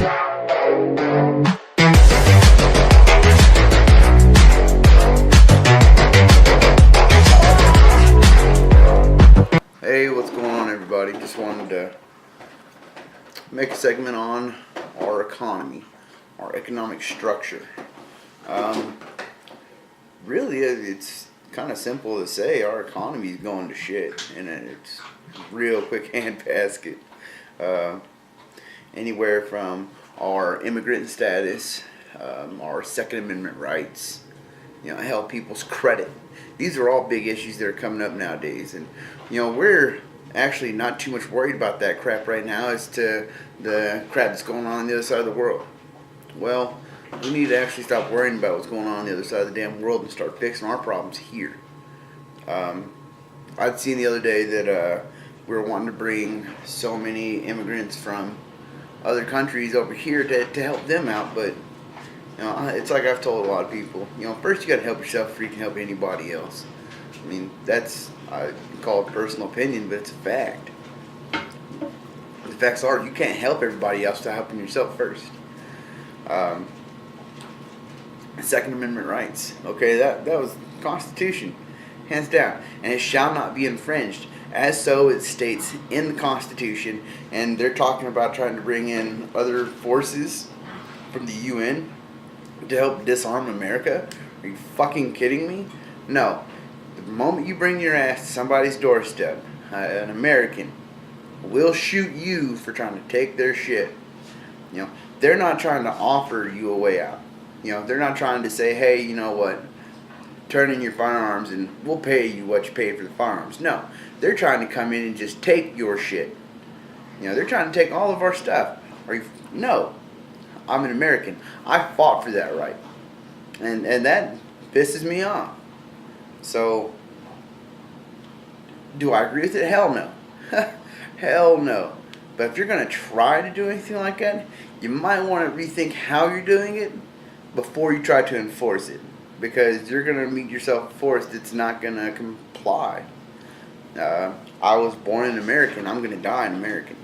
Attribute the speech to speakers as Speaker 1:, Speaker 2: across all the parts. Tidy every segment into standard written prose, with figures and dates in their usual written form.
Speaker 1: Hey, what's going on, everybody? Just wanted to make a segment on our economy, our economic structure. Really, it's kind of simple to say our economy is going to shit, and it's real quick handbasket. Uh, Anywhere from our immigrant status, our Second Amendment rights, hell, people's credit. These are all big issues that are coming up nowadays, and we're actually not too much worried about that crap right now as to the crap that's going on the other side of the world. Well, we need to actually stop worrying about what's going on the other side of the damn world and start fixing our problems here. I'd seen the other day that we were wanting to bring so many immigrants from other countries over here to help them out, but it's like I've told a lot of people. First you got to help yourself before you can help anybody else. I mean, I call it personal opinion, but it's a fact. The facts are you can't help everybody else without helping yourself first. Second Amendment rights. Okay, that was the Constitution, hands down, and it shall not be infringed. As so it states in the Constitution, and they're talking about trying to bring in other forces from the UN to help disarm America? Are you fucking kidding me? No. The moment you bring your ass to somebody's doorstep, an American will shoot you for trying to take their shit. They're not trying to offer you a way out. They're not trying to say, hey, you know what? Turn in your firearms and we'll pay you what you pay for the firearms. No. They're trying to come in and just take your shit. They're trying to take all of our stuff. No. I'm an American. I fought for that right. And that pisses me off. So, do I agree with it? Hell no. Hell no. But if you're going to try to do anything like that, you might want to rethink how you're doing it before you try to enforce it. Because you're going to meet yourself a force that's not going to comply. I was born an American. I'm going to die an American.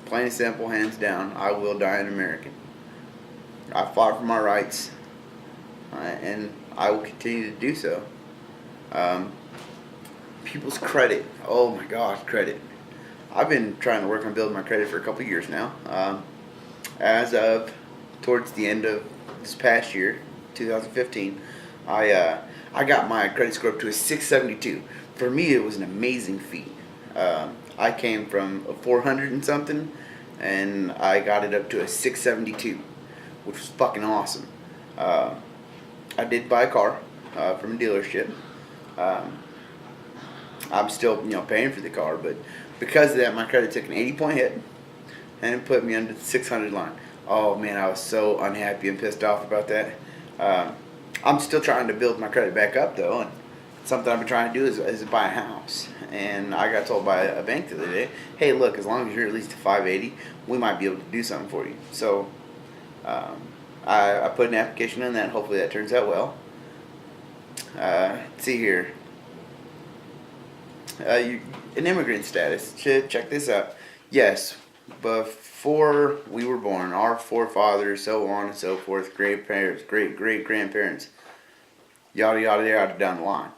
Speaker 1: Plain and simple, hands down, I will die an American. I fought for my rights, and I will continue to do so. People's credit. Oh my gosh, credit. I've been trying to work on building my credit for a couple years now. As of towards the end of this past year, 2015, I got my credit score up to a 672. For me, it was an amazing feat. I came from a 400 and something, and I got it up to a 672, which was fucking awesome. I did buy a car from a dealership. I'm still, paying for the car, but because of that, my credit took an 80-point hit, and it put me under the 600 line. Oh man, I was so unhappy and pissed off about that. I'm still trying to build my credit back up though, and something I've been trying to do is buy a house. And I got told by a bank the other day, hey, look, as long as you're at least a 580, we might be able to do something for you. So I put an application in that. Hopefully that turns out well. Let's see here. An immigrant status. Check this out. Yes, before we were born, our forefathers, so on and so forth, great-parents, great-great-grandparents, yada, yada, yada, down the line.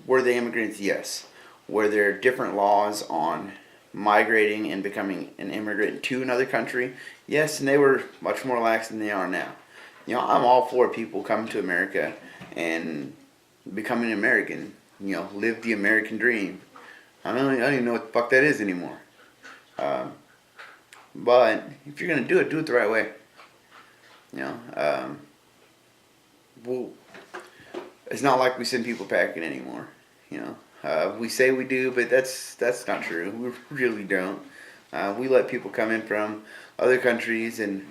Speaker 1: Were they immigrants? Yes. Were there different laws on migrating and becoming an immigrant to another country? Yes, and they were much more lax than they are now. I'm all for people coming to America and becoming an American. Live the American dream. I don't even know what the fuck that is anymore. But if you're gonna do it the right way. Well, it's not like we send people packing anymore. We say we do, but that's not true. We really don't. We let people come in from other countries and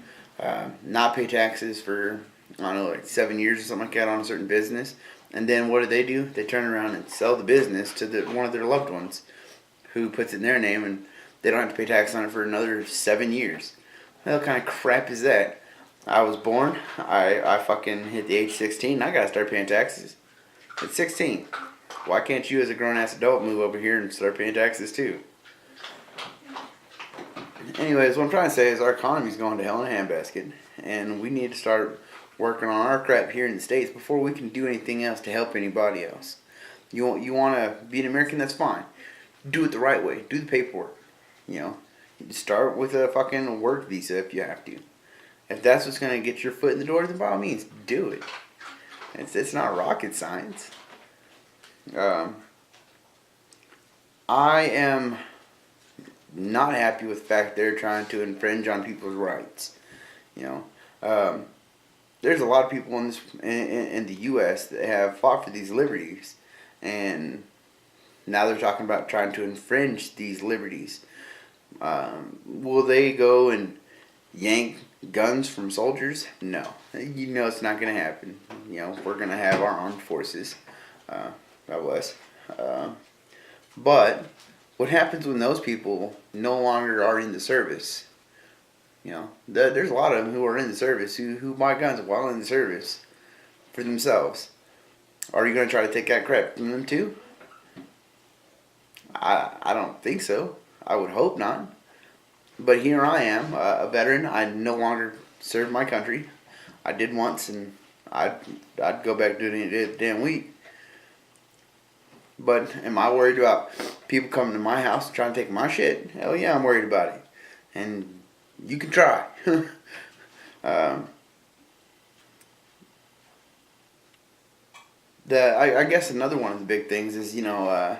Speaker 1: not pay taxes for, I don't know, like 7 years or something like that on a certain business. And then what do? They turn around and sell the business to one of their loved ones who puts it in their name, and they don't have to pay tax on it for another 7 years. What kind of crap is that? I was born, I fucking hit the age 16, I gotta start paying taxes. At 16. Why can't you as a grown-ass adult move over here and start paying taxes too? anyways, what I'm trying to say is our economy's going to hell in a handbasket, and we need to start working on our crap here in the States before we can do anything else to help anybody else. You want to be an American? That's fine. Do it the right way. Do the paperwork. You know, start with a fucking work visa if you have to. If that's what's going to get your foot in the door, then by all means, do it. It's not rocket science. I am not happy with the fact they're trying to infringe on people's rights. You know, there's a lot of people in the U.S. that have fought for these liberties, and now they're talking about trying to infringe these liberties. Will they go and yank guns from soldiers? No. You know it's not going to happen. You know, we're going to have our armed forces. God bless. But what happens when those people no longer are in the service? You know, there's a lot of them who are in the service who buy guns while in the service for themselves. Are you going to try to take that crap from them too? I don't think so. I would hope not. But here I am, a veteran. I no longer serve my country. I did once, and I'd go back doing it damn week. But am I worried about people coming to my house trying to take my shit? Hell yeah, I'm worried about it. And you can try. I guess another one of the big things is, you know,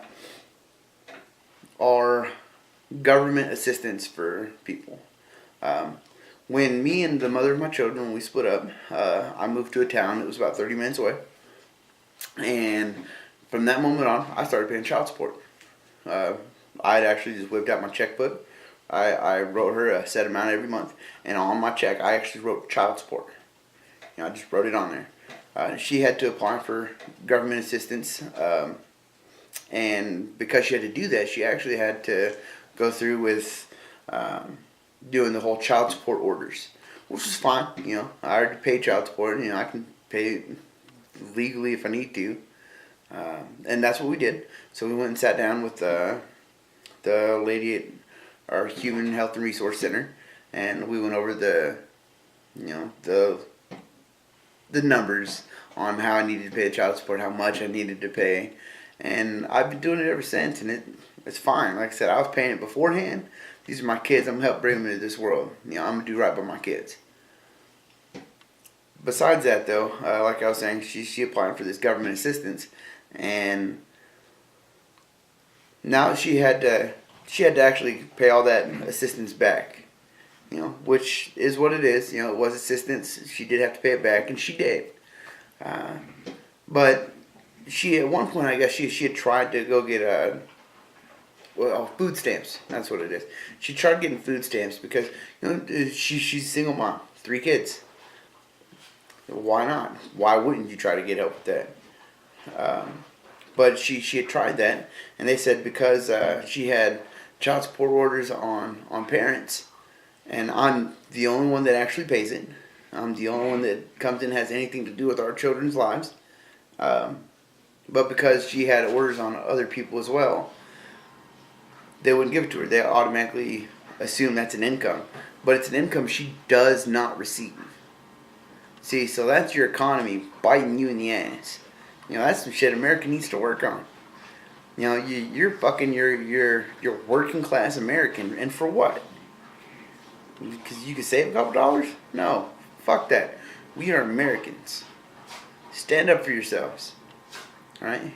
Speaker 1: our government assistance for people. When me and the mother of my children, when we split up, I moved to a town that was about 30 minutes away. And from that moment on, I started paying child support. I had actually just whipped out my checkbook. I wrote her a set amount every month. And on my check, I actually wrote child support. You know, I just wrote it on there. She had to apply for government assistance. And because she had to do that, she actually had to go through with doing the whole child support orders, which is fine. You know, I already pay child support. You know, I can pay it legally if I need to, and that's what we did. So we went and sat down with the lady at our Human Health and Resource Center, and we went over the numbers on how I needed to pay the child support, how much I needed to pay, and I've been doing it ever since, and it's fine. Like I said, I was paying it beforehand. These are my kids. I'm going to help bring them into this world. You know, I'm going to do right by my kids. Besides that, though, like I was saying, she applied for this government assistance, and now she had to actually pay all that assistance back. You know, which is what it is. You know, it was assistance. She did have to pay it back, and she did. But she, at one point, I guess she had tried to go get food stamps. That's what it is. She tried getting food stamps because, you know, she's a single mom, 3 kids. Why not? Why wouldn't you try to get help with that? But she had tried that, and they said because she had child support orders on parents, and I'm the only one that actually pays it. I'm the only one that comes in and has anything to do with our children's lives. But because she had orders on other people as well, they wouldn't give it to her. They automatically assume that's an income. But it's an income she does not receive. See, so that's your economy biting you in the ass. You know, that's some shit America needs to work on. You know, you're fucking you're working class American, and for what? Because you can save a couple dollars? No, fuck that. We are Americans. Stand up for yourselves. All right?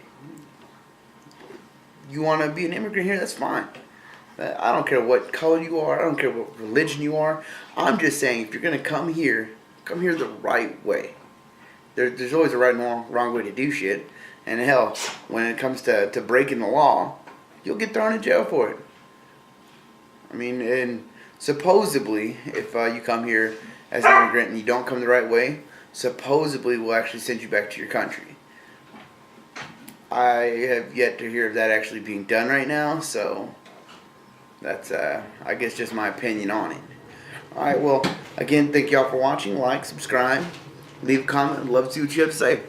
Speaker 1: You want to be an immigrant here? That's fine. I don't care what color you are. I don't care what religion you are. I'm just saying, if you're going to come here the right way. There's always a right and wrong way to do shit. And hell, when it comes to breaking the law, you'll get thrown in jail for it. I mean, and supposedly, if you come here as an immigrant and you don't come the right way, supposedly we'll actually send you back to your country. I have yet to hear of that actually being done right now, so that's, I guess, just my opinion on it. Alright, well, again, thank y'all for watching. Like, subscribe, leave a comment. I'd love to see what you have to say.